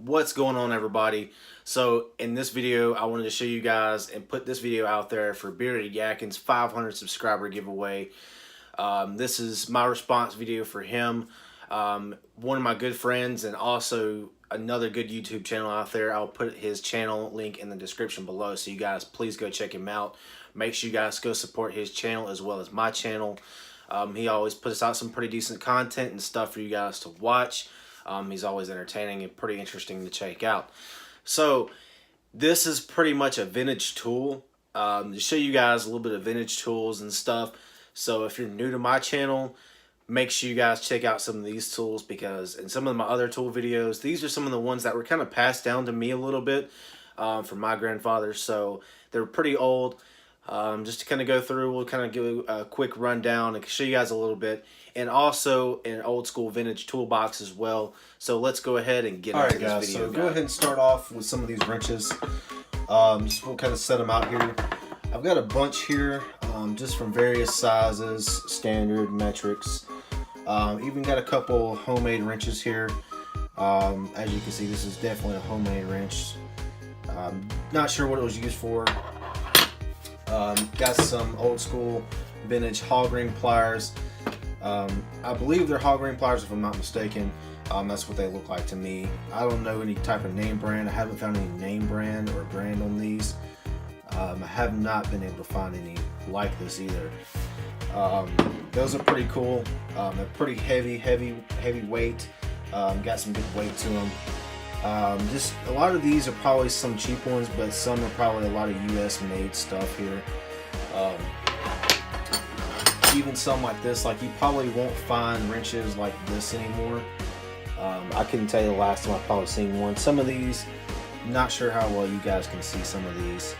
What's going on, everybody? So in this video I wanted to show you guys and put this video out there for Bearded Yakin's 500 subscriber giveaway. This is my response video for him. One of my good friends and also another good YouTube channel out there. I'll put his channel link in the description below, so you guys please go check him out. Make sure you guys go support his channel as well as my channel. He always puts out some pretty decent content and stuff for you guys to watch. He's always entertaining and pretty interesting to check out. So this is pretty much a vintage tool to show you guys a little bit of vintage tools and stuff. So if you're new to my channel, make sure you guys check out some of these tools, because in some of my other tool videos, these are some of the ones that were kind of passed down to me a little bit from my grandfather. So they're pretty old. Just to kind of go through, we'll kind of give a quick rundown and show you guys a little bit, and also an old school vintage toolbox as well. So let's go ahead and get into this video. So go ahead and start off with some of these wrenches. Just we'll kind of set them out here. I've got a bunch here, just from various sizes, standard, metrics. Even got a couple homemade wrenches here. As you can see, this is definitely a homemade wrench. Not sure what it was used for. Got some old school vintage hog ring pliers. I believe they're hog ring pliers if I'm not mistaken. That's what they look like to me. I don't know any type of name brand. I haven't found any name brand or brand on these. I have not been able to find any like this either. Those are pretty cool. They're pretty heavy weight. Got some good weight to them. Just a lot of these are probably some cheap ones, but some are probably a lot of US made stuff here. Even some like this, like you probably won't find wrenches like this anymore. I couldn't tell you the last time I've probably seen one. Some of these, not sure how well you guys can see some of these.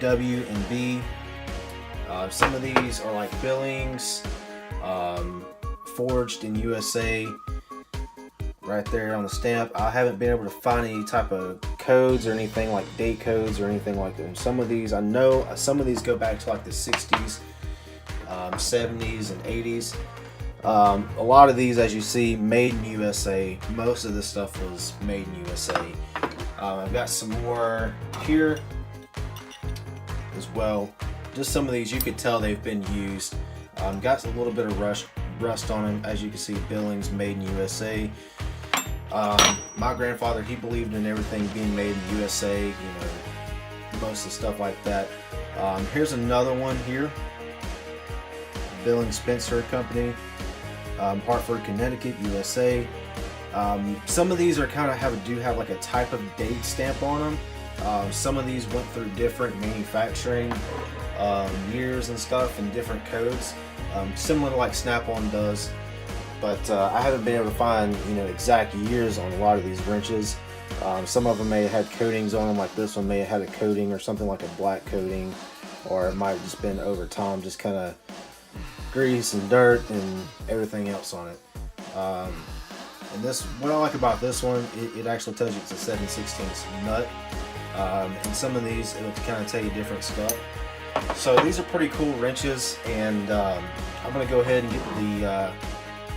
W and B. Some of these are like Billings, forged in USA. Right there on the stamp. I haven't been able to find any type of codes or anything like date codes or anything like that. Some of these, I know some of these go back to like the 60s, 70s and 80s. A lot of these, as you see, made in USA. Most of this stuff was made in USA. I've got some more here as well. Just some of these, you could tell they've been used. Got a little bit of rust on them. As you can see, Billings, made in USA. My grandfather, he believed in everything being made in USA, you know, most of the stuff like that. Here's another one here. Billings Spencer Company, Hartford, Connecticut, USA. Some of these are kind of do have like a type of date stamp on them. Some of these went through different manufacturing years and stuff and different codes, similar to like Snap-on does. But I haven't been able to find, you know, exact years on a lot of these wrenches. Some of them may have had coatings on them, like this one may have had a coating or something like a black coating, or it might have just been over time, just kind of grease and dirt and everything else on it. And this, what I like about this one, it actually tells you it's a 7/16 nut. And some of these, it'll kind of tell you different stuff. So these are pretty cool wrenches, and I'm going to go ahead and get the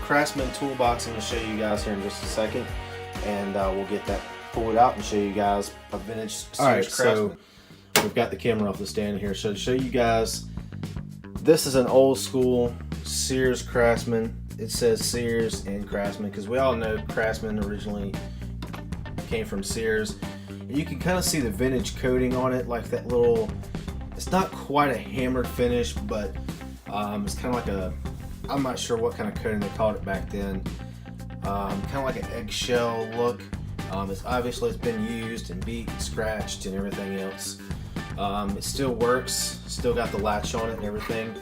Craftsman toolbox. I'm going to show you guys here in just a second, and we'll get that pulled out and show you guys a vintage Sears Craftsman. So we've got the camera off the stand here, so to show you guys, this is an old school Sears Craftsman. It says Sears and Craftsman because we all know Craftsman originally came from Sears. And you can kind of see the vintage coating on it, like that little, it's not quite a hammered finish, but it's kind of like a, I'm not sure what kind of coating they called it back then. Kind of like an eggshell look. It's obviously it's been used and beat and scratched and everything else. It still works. Still got the latch on it and everything.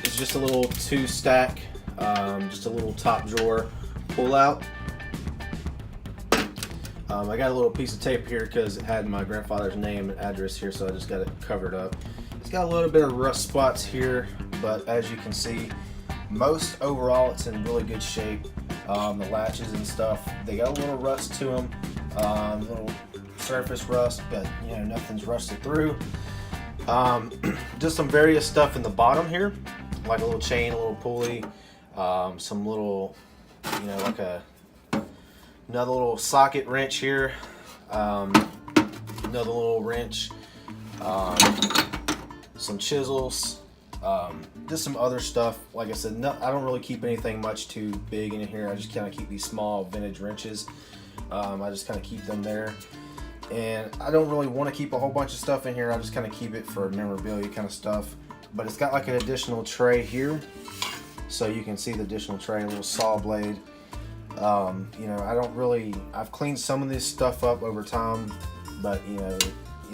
It's just a little 2-stack, just a little top drawer pull out. I got a little piece of tape here because it had my grandfather's name and address here, so I just got it covered up. It's got a little bit of rust spots here, but as you can see, most overall it's in really good shape. The latches and stuff, they got a little rust to them, little surface rust, but you know, nothing's rusted through. Just some various stuff in the bottom here, like a little chain, a little pulley, some little, you know, like a Another little socket wrench here. Another little wrench. Some chisels. Just some other stuff. Like I said, I don't really keep anything much too big in here. I just kind of keep these small vintage wrenches. I just kind of keep them there. And I don't really want to keep a whole bunch of stuff in here. I just kind of keep it for memorabilia kind of stuff. But it's got like an additional tray here. So you can see the additional tray, a little saw blade. You know, I've cleaned some of this stuff up over time, but you know,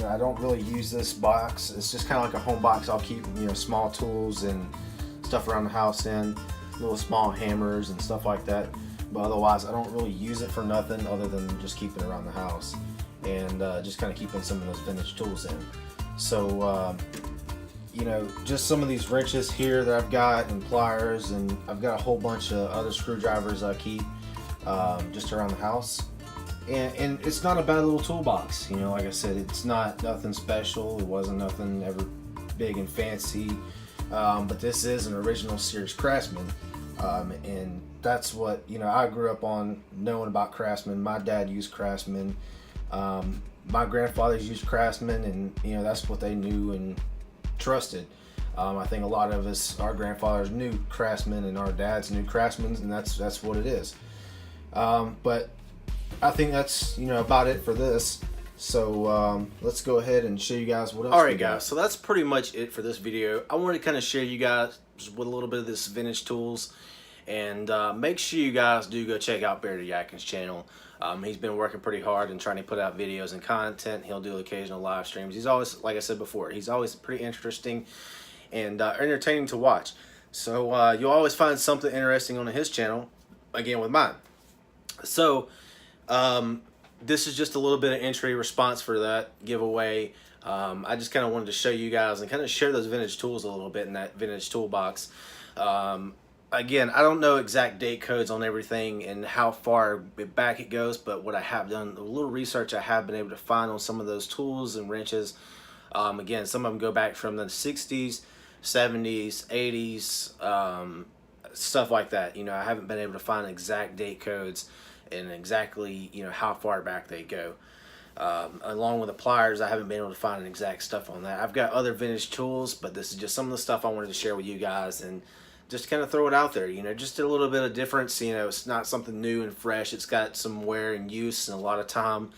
I don't really use this box. It's just kind of like a home box. I'll keep, you know, small tools and stuff around the house in, little small hammers and stuff like that. But otherwise, I don't really use it for nothing other than just keeping it around the house and just kind of keeping some of those vintage tools in. So, you know, just some of these wrenches here that I've got and pliers, and I've got a whole bunch of other screwdrivers I keep just around the house. And it's not a bad little toolbox, you know. Like I said, it's not nothing special. It wasn't nothing ever big and fancy, but this is an original Sears Craftsman, and that's what, you know, I grew up on knowing about Craftsman. My dad used Craftsman. My grandfathers used Craftsman, and you know, that's what they knew and trusted. I think a lot of us, our grandfathers knew Craftsman, and our dads knew Craftsman, and that's what it is. But I think that's, you know, about it for this. So let's go ahead and show you guys what else. Alright guys, so that's pretty much it for this video. I wanted to kind of share you guys with a little bit of this vintage tools, and make sure you guys do go check out Yakin's channel. He's been working pretty hard and trying to put out videos and content. He'll do occasional live streams. He's always, like I said before, he's always pretty interesting and entertaining to watch. So you'll always find something interesting on his channel, again with mine. So this is just a little bit of entry response for that giveaway. I just kind of wanted to show you guys and kind of share those vintage tools a little bit in that vintage toolbox. Again, I don't know exact date codes on everything and how far back it goes, but what I have done, a little research I have been able to find on some of those tools and wrenches. Again, some of them go back from the 60s, 70s, 80s, stuff like that. You know, I haven't been able to find exact date codes and exactly, you know, how far back they go. Along with the pliers, I haven't been able to find an exact stuff on that. I've got other vintage tools, but this is just some of the stuff I wanted to share with you guys and just kind of throw it out there. You know, just a little bit of difference. You know, it's not something new and fresh. It's got some wear and use and a lot of time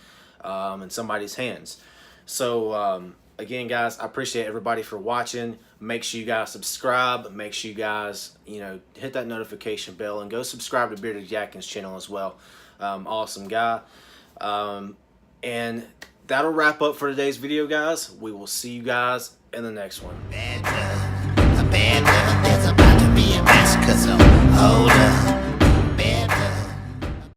in somebody's hands. So again, guys, I appreciate everybody for watching. Make sure you guys subscribe. Make sure you guys, you know, hit that notification bell and go subscribe to Yakin's channel as well. Awesome guy. And that'll wrap up for today's video, guys. We will see you guys in the next one.